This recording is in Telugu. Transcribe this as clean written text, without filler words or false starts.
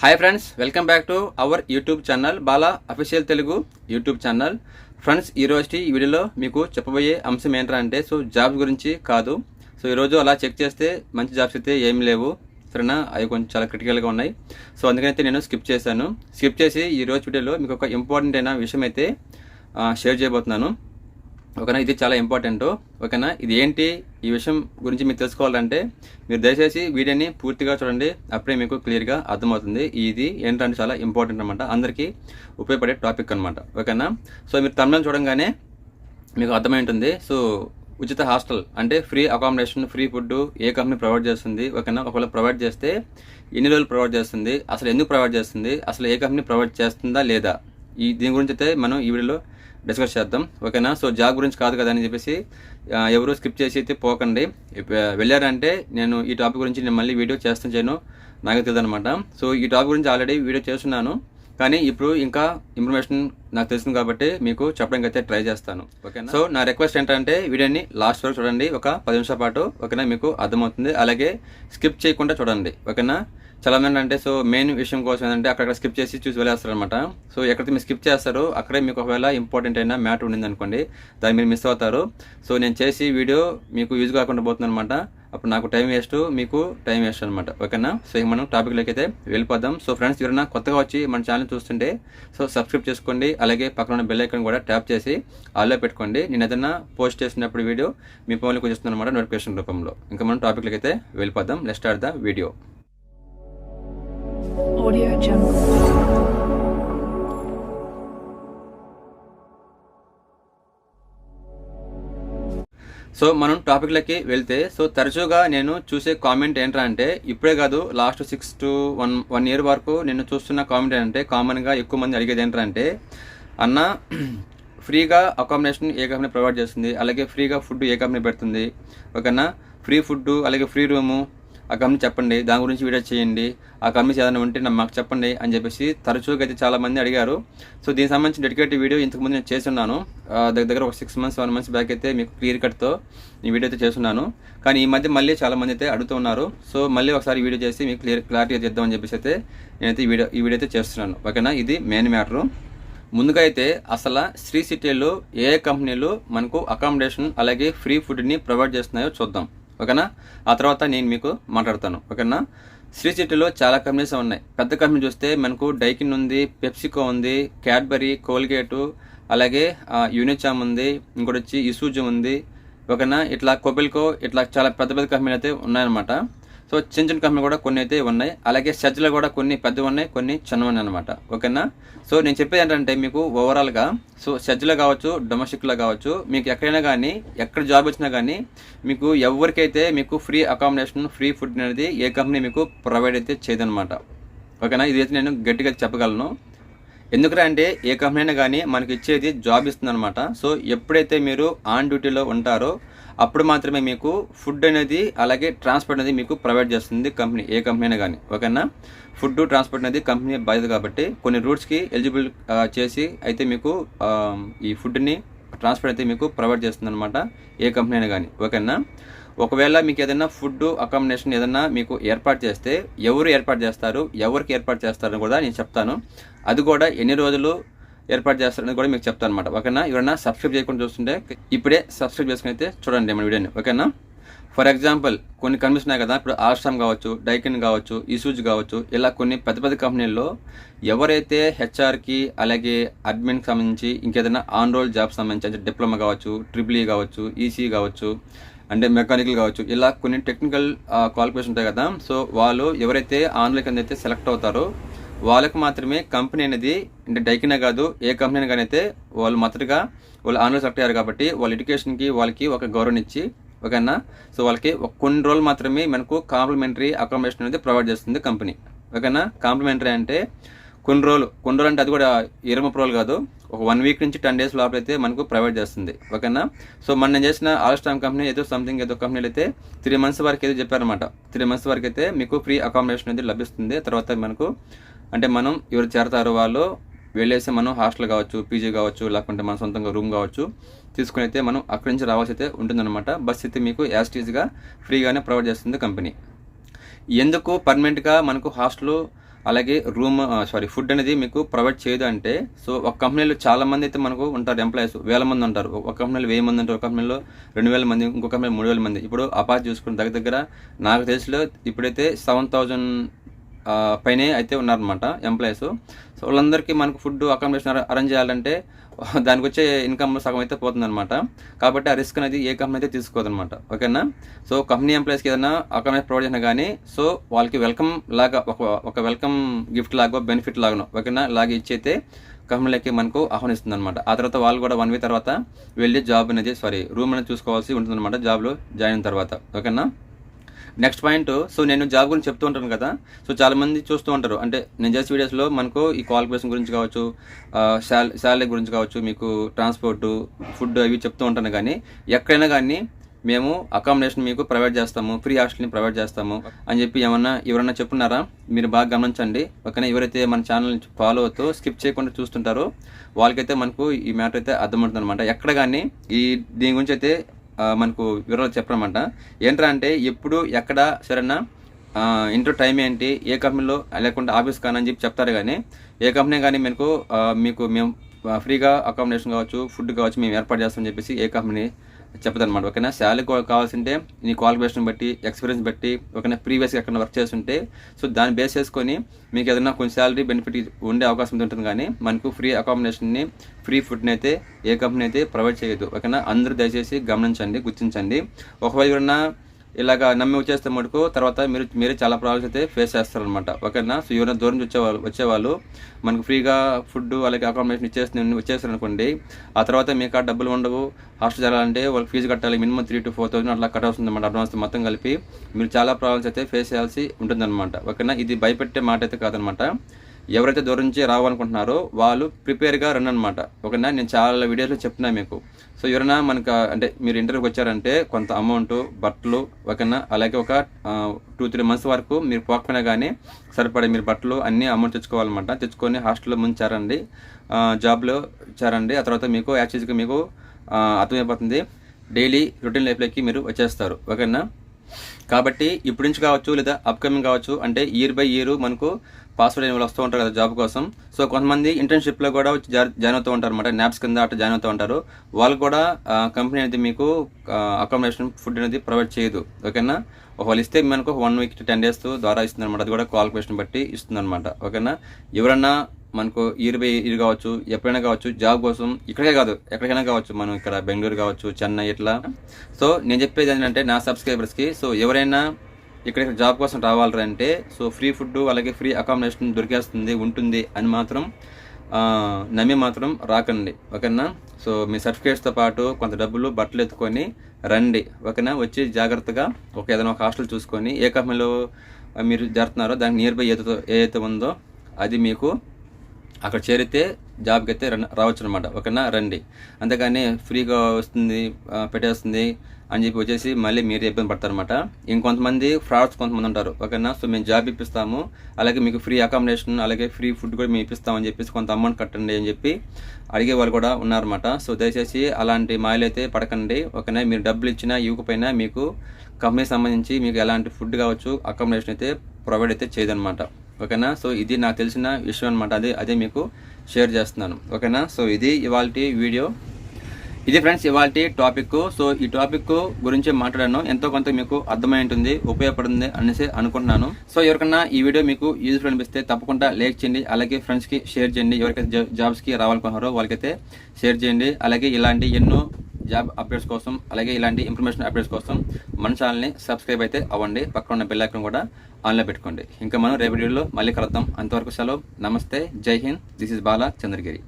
Hi friends, welcome back to our YouTube channel Bala official Telugu YouTube channel. Friends, ఈరోజు ఈ వీడియోలో మీకు చెప్పబోయే అంశం ఏంటంటే జాబ్స్ గురించి కాదు. ఈరోజు అలా చెక్ చేస్తే మంచి జాబ్స్ అయితే ఏమి లేవు, సరేనా? అవి కొంచెం చాలా క్రిటికల్గా ఉన్నాయి. అందుకనైతే నేను స్కిప్ చేశాను. స్కిప్ చేసి ఈరోజు వీడియోలో మీకు ఒక ఇంపార్టెంట్ అయిన విషయం అయితే షేర్ చేయబోతున్నాను. ఓకేనా? ఇది చాలా ఇంపార్టెంట్. ఓకేనా? ఇది ఏంటి, ఈ విషయం గురించి మీరు తెలుసుకోవాలంటే మీరు దయచేసి వీడియోని పూర్తిగా చూడండి, అప్పుడే మీకు క్లియర్గా అర్థమవుతుంది. ఇది ఏంటంటే చాలా ఇంపార్టెంట్ అనమాట, అందరికీ ఉపయోగపడే టాపిక్ అనమాట. ఓకేనా? మీరు తమిళం చూడంగానే మీకు అర్థమై ఉంటుంది. ఉచిత హాస్టల్ అంటే ఫ్రీ అకామిడేషన్, ఫ్రీ ఫుడ్ ఏ కంపెనీ ప్రొవైడ్ చేస్తుంది? ఓకేనా? ఒకవేళ ప్రొవైడ్ చేస్తే ఎన్ని రోజులు ప్రొవైడ్ చేస్తుంది, అసలు ఎందుకు ప్రొవైడ్ చేస్తుంది, అసలు ఏ కంపెనీ ప్రొవైడ్ చేస్తుందా లేదా, దీని గురించి అయితే మనం ఈ వీడియోలో డిస్కస్ చేద్దాం. ఓకేనా? జాబ్ గురించి కాదు కదా అని చెప్పేసి ఎవరు స్కిప్ చేసి అయితే పోకండి. వెళ్ళారంటే నేను ఈ టాపిక్ గురించి నేను మళ్ళీ వీడియో చేయను, నాకు తెలియదు అనమాట. ఈ టాపిక్ గురించి ఆల్రెడీ వీడియో చేస్తున్నాను, కానీ ఇప్పుడు ఇంకా ఇన్ఫర్మేషన్ నాకు తెలిసింది కాబట్టి మీకు చెప్పడానికి అయితే ట్రై చేస్తాను. ఓకేనా? నా రిక్వెస్ట్ ఏంటంటే వీడియోని లాస్ట్ వరకు చూడండి, ఒక 10 నిమిషాల పాటు. ఓకేనా? మీకు అర్థమవుతుంది. అలాగే స్కిప్ చేయకుండా చూడండి. ఓకేనా? చాలా మంది అంటే మెయిన్ విషయం కోసం ఏంటంటే అక్కడ స్కిప్ చేసి చూసి వెళ్ళేస్తారు అనమాట. ఎక్కడైతే మీరు స్కిప్ చేస్తారో అక్కడే మీకు ఒకవేళ ఇంపార్టెంట్ అయిన మ్యాటర్ ఉండింది అనుకోండి, దాన్ని మీరు మిస్ అవుతారు. నేను చేసి వీడియో మీకు యూజ్ కాకుండా పోతుంది అనమాట. అప్పుడు నాకు టైం వేస్ట్, మీకు టైం వేస్ట్ అనమాట. ఓకేనా? మనం టాపిక్లోకి అయితే వెళ్ళిపోదాం. ఫ్రెండ్స్, ఎవరైనా కొత్తగా వచ్చి మన ఛానల్ చూస్తుంటే సబ్స్క్రైబ్ చేసుకోండి. అలాగే పక్కన ఉన్న బెల్ ఐకాన్ కూడా ట్యాప్ చేసి ఆల్లో పెట్టుకోండి. నేను ఏదైనా పోస్ట్ చేసినప్పుడు వీడియో మీ ఫోన్లోకి వచ్చేస్తుంది అనమాట, నోటిఫికేషన్ రూపంలో. ఇంకా మనం టాపిక్లోకి అయితే వెళ్ళిపోదాం. Let's start the video. Audio Jungle. మనం టాపిక్లకి వెళ్తే తరచుగా నేను చూసే కామెంట్ ఏంటంటే, ఇప్పుడే కాదు లాస్ట్ 6 to 1 year వరకు నేను చూస్తున్న కామెంట్ ఏంటంటే, కామన్గా ఎక్కువ మంది అడిగేది ఏంటంటే, అన్న ఫ్రీగా అకామిడేషన్ ఏ కంపెనీ ప్రొవైడ్ చేస్తుంది, అలాగే ఫ్రీగా ఫుడ్ ఏ కంపెనీ పెడుతుంది? ఓకేనా? ఫ్రీ ఫుడ్ అలాగే ఫ్రీ రూము ఆ కంపెనీ చెప్పండి, దాని గురించి వీడియో చేయండి, ఆ కంపెనీస్ ఏదైనా ఉంటే మాకు చెప్పండి అని చెప్పేసి తరచుగా అయితే చాలామంది అడిగారు. దీనికి సంబంధించిన డెడికేటెడ్ వీడియో ఇంతకుముందు నేను చేస్తున్నాను. దగ్గర ఒక 6 months 1 month బ్యాక్ అయితే మీకు క్లియర్ కట్తో ఈ వీడియో అయితే చేస్తున్నాను. కానీ ఈ మధ్య మళ్ళీ చాలామంది అయితే అడుగుతున్నారు. మళ్ళీ ఒకసారి వీడియో చేసి మీకు క్లారిటీ చేద్దామని చెప్పేసి అయితే నేనైతే ఈ వీడియో అయితే చేస్తున్నాను. ఓకేనా? ఇది మెయిన్ మ్యాటరు. ముందుగా అయితే అసలు శ్రీ సిటీలో ఏ కంపెనీలు మనకు అకామిడేషన్ అలాగే ఫ్రీ ఫుడ్ని ప్రొవైడ్ చేస్తున్నాయో చూద్దాం. ఓకేనా? ఆ తర్వాత నేను మీకు మాట్లాడతాను. ఓకేనా? శ్రీ సిటీలో చాలా కంపెనీస్ ఉన్నాయి. పెద్ద కంపెనీ చూస్తే మనకు డైకిన్ ఉంది, పెప్సికో ఉంది, క్యాడ్బరీ, కోల్గేటు, అలాగే యూనిచామ్ ఉంది, ఇంకోటి వచ్చి ఇసూజు ఉంది. ఓకేనా? ఇట్లా కొబెల్కో, ఇట్లా చాలా పెద్ద పెద్ద కంపెనీలు అయితే ఉన్నాయన్నమాట. చిన్న చిన్న కంపెనీ కూడా కొన్ని అయితే ఉన్నాయి. అలాగే సెజ్లో కూడా కొన్ని పెద్దవి ఉన్నాయి, కొన్ని చిన్నవి ఉన్నాయి అనమాట. ఓకేనా? నేను చెప్పేది ఏంటంటే మీకు ఓవరాల్గా సెజ్లో కావచ్చు, డొమెస్టిక్లో కావచ్చు, మీకు ఎక్కడైనా కానీ ఎక్కడ జాబ్ వచ్చినా కానీ మీకు ఎవరికైతే మీకు ఫ్రీ అకామిడేషన్, ఫ్రీ ఫుడ్ అనేది ఏ కంపెనీ మీకు ప్రొవైడ్ అయితే చేయదనమాట. ఓకేనా? ఇది అయితే నేను గట్టిగా చెప్పగలను. ఎందుకంటే ఏ కంపెనీ అయినా కానీ మనకి ఇచ్చేది జాబ్ ఇస్తుంది అనమాట. ఎప్పుడైతే మీరు ఆన్ డ్యూటీలో ఉంటారో అప్పుడు మాత్రమే మీకు ఫుడ్ అనేది అలాగే ట్రాన్స్పోర్ట్ అనేది మీకు ప్రొవైడ్ చేస్తుంది కంపెనీ, ఏ కంపెనీ అయినా కానీ. ఓకేనా? ఫుడ్ ట్రాన్స్పోర్ట్ అనేది కంపెనీ బాధ్యత కాబట్టి కొన్ని రూట్స్కి ఎలిజిబుల్ చేసి అయితే మీకు ఈ ఫుడ్ని ట్రాన్స్పోర్ట్ అయితే మీకు ప్రొవైడ్ చేస్తుంది అనమాట, ఏ కంపెనీ అయినా కానీ. ఓకేనా? ఒకవేళ మీకు ఏదైనా ఫుడ్ అకామిడేషన్ ఏదైనా మీకు ఏర్పాటు చేస్తే ఎవరు ఏర్పాటు చేస్తారు, ఎవరికి ఏర్పాటు చేస్తారని కూడా నేను చెప్తాను. అది కూడా ఎన్ని రోజులు ఏర్పాటు చేస్తారని కూడా మీకు చెప్తాను అనమాట. ఓకేనా? ఎవరైనా సబ్స్క్రైబ్ చేయకుండా చూస్తుంటే ఇప్పుడే సబ్స్క్రైబ్ చేసుకుని అయితే చూడండి మన వీడియోని. ఓకేనా? ఫర్ ఎగ్జాంపుల్ కొన్ని కంపెనీస్ ఉన్నాయి కదా, ఇప్పుడు ఆల్స్టామ్ కావచ్చు, డైకిన్ కావచ్చు, ఇసూజ్ కావచ్చు, ఇలా కొన్ని పెద్ద పెద్ద కంపెనీల్లో ఎవరైతే హెచ్ఆర్కి అలాగే అడ్మిన్కి సంబంధించి ఇంకేదైనా ఆన్ రోల్ జాబ్ సంబంధించి అంటే డిప్లొమా కావచ్చు, ట్రిపుల్ ఈ కావచ్చు, ఈసీ కావచ్చు, అంటే మెకానికల్ కావచ్చు, ఇలా కొన్ని టెక్నికల్ క్వాలిఫికేషన్ ఉంటాయి కదా. వాళ్ళు ఎవరైతే ఆన్లైన్ కింద అయితే సెలెక్ట్ అవుతారో వాళ్ళకు మాత్రమే కంపెనీ అనేది, అంటే డైకినే కాదు ఏ కంపెనీ కానీ అయితే వాళ్ళు మొదటగా వాళ్ళు ఆన్లైన్ సెలెక్ట్ అయ్యారు కాబట్టి వాళ్ళ ఎడ్యుకేషన్కి వాళ్ళకి ఒక గౌరవం ఇచ్చి, ఓకేనా, వాళ్ళకి కొన్ని రోజులు మాత్రమే మనకు కాంప్లిమెంటరీ అకామిడేషన్ అనేది ప్రొవైడ్ చేస్తుంది కంపెనీ. ఓకేనా? కాంప్లిమెంటరీ అంటే కొన్ని రోజులు అంటే అది కూడా 20-30 రోజులు కాదు, ఒక 1 week నుంచి 10 days లోపల అయితే మనకు ప్రొవైడ్ చేస్తుంది. ఓకేనా? మొన్న చేసిన ఆల్స్టామ్ కంపెనీ ఏదో కంపెనీలు అయితే 3 months వరకు ఏదో చెప్పారనమాట. 3 months వరకు అయితే మీకు ఫ్రీ అకామిడేషన్ అనేది లభిస్తుంది. తర్వాత మనకు అంటే మనం ఎవరు చేరతారో వాళ్ళు వెళ్ళేసి మనం హాస్టల్ కావచ్చు, పీజీ కావచ్చు, లేకుంటే మన సొంతంగా రూమ్ కావచ్చు తీసుకుని అయితే మనం అక్కడి నుంచి రావాల్సి అయితే ఉంటుందన్నమాట. బస్ అయితే మీకు యాస్టీజ్గా ఫ్రీగానే ప్రొవైడ్ చేస్తుంది కంపెనీ. ఎందుకు పర్మనెంట్గా మనకు హాస్టల్ అలాగే ఫుడ్ అనేది మీకు ప్రొవైడ్ చేయదు అంటే, సో ఒక కంపెనీలో చాలా మంది అయితే మనకు ఉంటారు, ఎంప్లాయీస్ వేల మంది ఉంటారు. ఒక కంపెనీలో 1000 మంది ఉంటారు, ఒక కంపెనీలో 2000 మంది, ఇంకో కంపెనీలో 3000 మంది. ఇప్పుడు అపార్ట్ చూసుకుని దగ్గర నాకు తెలిసిలో ఇప్పుడైతే 7000 పైనే అయితే ఉన్నారనమాట ఎంప్లాయీస్. సో వాళ్ళందరికీ మనకు ఫుడ్ అకామిడేషన్ అరేంజ్ చేయాలంటే దానికి వచ్చే ఇన్కమ్ సగం అయితే పోతుందన్నమాట. కాబట్టి ఆ రిస్క్ అనేది ఏ కంపెనీ అయితే తీసుకోదన్నమాట. ఓకేనా. సో కంపెనీ ఎంప్లాయీస్కి ఏదైనా అకామిడేషన్ ప్రొవైడ్ చేసినా కానీ సో వాళ్ళకి వెల్కమ్ లాగా ఒక వెల్కమ్ గిఫ్ట్ లాగా బెనిఫిట్ లాగా ఓకేనా లాగా ఇచ్చైతే కంపెనీలకి మనకు ఆహ్వానిస్తుంది అనమాట. ఆ తర్వాత వాళ్ళు కూడా 1 వీక్ తర్వాత వెళ్ళి రూమ్ అనేది చూసుకోవాల్సి ఉంటుంది అనమాట జాబ్లో జాయిన్ అయిన తర్వాత. ఓకేనా. నెక్స్ట్ పాయింట్, సో నేను జాబ్ గురించి చెప్తూ ఉంటాను కదా. సో చాలా మంది చూస్తూ ఉంటారు, అంటే నేను చేసే వీడియోస్లో మనకు ఈ క్వాలిఫికేషన్ గురించి కావచ్చు, శాలరీ గురించి కావచ్చు, మీకు ట్రాన్స్పోర్ట్, ఫుడ్ అవి చెప్తూ ఉంటాను. కానీ ఎక్కడైనా కానీ మేము అకామిడేషన్ మీకు ప్రొవైడ్ చేస్తాము, ఫ్రీ హాస్టల్ని ప్రొవైడ్ చేస్తాము అని చెప్పి ఎవరన్నా చెప్పున్నారా? మీరు బాగా గమనించండి. ఓకేనా. ఎవరైతే మన ఛానల్ని ఫాలో అవుతూ స్కిప్ చేయకుండా చూస్తుంటారో వాళ్ళకైతే మనకు ఈ మ్యాటర్ అయితే అర్థమవుతుంది అనమాట. ఎక్కడ కానీ దీని గురించి అయితే మనకు వివరాలు చెప్పరన్నమాట. ఏంట్రా అంటే ఎప్పుడు ఎక్కడ సరేనా ఇంటర్ టైం ఏంటి, ఏ కంపెనీలో లేకుంటే ఆఫీస్ కానీ అని చెప్పి చెప్తారు. కానీ ఏ కంపెనీ కానీ మేము ఫ్రీగా అకామిడేషన్ కావచ్చు, ఫుడ్ కావచ్చు మేము ఏర్పాటు చేస్తామని చెప్పేసి ఏ కంపెనీ చెప్పదన్నమాట. ఓకేనా. శాలరీ కావాల్సింటే నీ క్వాలిఫికేషన్ బట్టి, ఎక్స్పీరియన్స్ బట్టి, ఓకేనా, ప్రీవియస్గా ఎక్కడ వర్క్ చేస్తుంటే సో దాన్ని బేస్ చేసుకొని మీకు ఏదైనా కొంచెం శాలరీ బెనిఫిట్ ఉండే అవకాశం ఉంటుంది. కానీ మనకు ఫ్రీ అకామిడేషన్ని, ఫ్రీ ఫుడ్ని అయితే ఏ కంపెనీ అయితే ప్రొవైడ్ చేయదు. ఓకేనా. అందరూ దయచేసి గమనించండి, గుర్తించండి. ఒకవేళ ఎవరన్నా ఇలాగా నమ్మి వచ్చేస్తే మటుకు తర్వాత మీరే చాలా ప్రాబ్లమ్స్ అయితే ఫేస్ చేస్తారనమాట. ఓకేనా. సో ఎవరైనా దూరం నుంచి వచ్చేవాళ్ళు మనకు ఫ్రీగా ఫుడ్ అలాగే అకామిడేషన్ వచ్చేస్తారనుకోండి, ఆ తర్వాత మీకు ఆ డబ్బులు ఉండవు. హాస్టల్ చేయాలంటే వాళ్ళకి ఫీజు కట్టాలి, మినిమం 3,000 to 4,000 అట్లా కట్టాల్సింది అనమాట. అడ్వాన్స్ మొత్తం కలిపి మీరు చాలా ప్రాబ్లమ్స్ అయితే ఫేస్ చేయాల్సి ఉంటుందన్నమాట. ఓకేనా. ఇది భయపెట్టే మాట అయితే కాదనమాట. ఎవరైతే దూరం నుంచి రావాలనుకుంటున్నారో వాళ్ళు ప్రిపేర్గా రన్ అనమాట. ఓకేనా. నేను చాలా వీడియోస్లో చెప్తున్నా మీకు. సో ఎవరైనా అంటే మీరు ఇంటర్వ్యూకి వచ్చారంటే కొంత అమౌంట్, బట్టలు, ఓకేనా, అలాగే ఒక 2-3 months వరకు మీరు పోకపోయినా కానీ సరిపడే మీరు బట్టలు అన్నీ అమౌంట్ తెచ్చుకోవాలన్నమాట. తెచ్చుకొని హాస్టల్లో ముందు చేరండి, జాబ్లో చేరండి. ఆ తర్వాత మీకు యాక్చువల్గా మీకు అర్థమైపోతుంది, డైలీ రొటీన్ లైఫ్లోకి మీరు వచ్చేస్తారు. ఓకేనా. కాబట్టి ఇప్పటి నుంచి కావచ్చు లేదా అప్కమింగ్ కావచ్చు, అంటే ఇయర్ బై ఇయర్ మనకు పాస్వర్డ్ అనేవి వస్తూ ఉంటారు కదా జాబ్ కోసం. సో కొంతమంది ఇంటర్న్షిప్లో కూడా జాయిన్ అవుతూ ఉంటారు అనమాట. న్యాప్స్ కింద అట్లా జాయిన్ అవుతూ ఉంటారు. వాళ్ళు కూడా కంపెనీ అనేది మీకు అకామిడేషన్, ఫుడ్ అనేది ప్రొవైడ్ చేయదు. ఓకేనా. వాళ్ళు ఇస్తే మనకు 1 week to 10 days ద్వారా ఇస్తుంది అనమాట. అది కూడా క్వాలిఫికేషన్ బట్టి ఇస్తుంది అనమాట. ఓకేనా. ఎవరన్నా మనకు ఇయర్ బై ఇయర్ కావచ్చు, ఎప్పుడైనా కావచ్చు, జాబ్ కోసం ఇక్కడే కాదు ఎక్కడికైనా కావచ్చు, మనం ఇక్కడ బెంగళూరు కావచ్చు, చెన్నై ఇట్లా. సో నేను చెప్పేది ఏంటంటే నా సబ్స్క్రైబర్స్కి, సో ఎవరైనా ఇక్కడ జాబ్ కోసం రావాలంటే సో ఫ్రీ ఫుడ్ అలాగే ఫ్రీ అకామిడేషన్ ఉంటుంది అని మాత్రం నమ్మి మాత్రం రాకండి. ఓకేనా. సో మీ సర్టిఫికేట్స్తో పాటు కొంత డబ్బులు, బట్టలు ఎత్తుకొని రండి. ఓకేనా. వచ్చి జాగ్రత్తగా ఏదైనా ఒక హాస్టల్ చూసుకొని ఏ కంపెనీలో మీరు జరుగుతున్నారో దానికి నియర్ బై ఏదైతే ఉందో అది మీకు అక్కడ చేరితే జాబ్కి అయితే రావచ్చు అనమాట. ఓకేనా. రండి. అంతేగాని ఫ్రీగా వస్తుంది పెట్టేస్తుంది అని చెప్పి వచ్చేసి మళ్ళీ మీరు ఇబ్బంది పడతారనమాట. ఇంకొంతమంది ఫ్రాడ్స్ కొంతమంది ఉంటారు. ఓకేనా. సో మేము జాబ్ ఇప్పిస్తాము, అలాగే మీకు ఫ్రీ అకామిడేషన్ అలాగే ఫ్రీ ఫుడ్ కూడా మేము ఇప్పిస్తామని చెప్పేసి కొంత అమౌంట్ కట్టండి అని చెప్పి అడిగే వాళ్ళు కూడా ఉన్నారన్నమాట. సో దయచేసి అలాంటి మాయలు అయితే పడకండి. ఓకేనా. మీరు డబ్బులు ఇచ్చినా ఇవ్వకపోయినా మీకు కంపెనీకి సంబంధించి మీకు ఎలాంటి ఫుడ్ కావచ్చు, అకామిడేషన్ అయితే ప్రొవైడ్ అయితే చేయదనమాట. ఓకేనా. సో ఇది నాకు తెలిసిన విషయం అనమాట. అదే మీకు షేర్ చేస్తున్నాను. ఓకేనా. సో ఇది ఇవాల్టి వీడియో. ఇది ఫ్రెండ్స్ ఇవాల్టి టాపిక్. సో ఈ టాపిక్ గురించి మాట్లాడాను, ఎంతో కొంత మీకు అర్థమై ఉంటుంది, ఉపయోగపడుతుంది అనేసి అనుకుంటున్నాను. సో ఎవరికన్నా ఈ వీడియో మీకు యూజ్ఫుల్ అనిపిస్తే తప్పకుండా లైక్ చేయండి, అలాగే ఫ్రెండ్స్కి షేర్ చేయండి. ఎవరికైతే జాబ్స్కి రావాలనుకుంటున్నారో వాళ్ళకైతే షేర్ చేయండి. అలాగే ఇలాంటి ఎన్నో జాబ్ అప్డేట్స్ కోసం అలాగే ఇలాంటి ఇన్ఫర్మేషన్ అప్డేట్స్ కోసం మన ఛానల్ని సబ్స్క్రైబ్ అయితే అవ్వండి. పక్కన ఉన్న బెల్ ఐకాన్ కూడా ఆన్లో పెట్టుకోండి. ఇంకా మనం రేపు వీడియోలో మళ్ళీ కలుద్దాం. అంతవరకు సెలవు. నమస్తే. జై హింద్. This is Bala Chandragiri.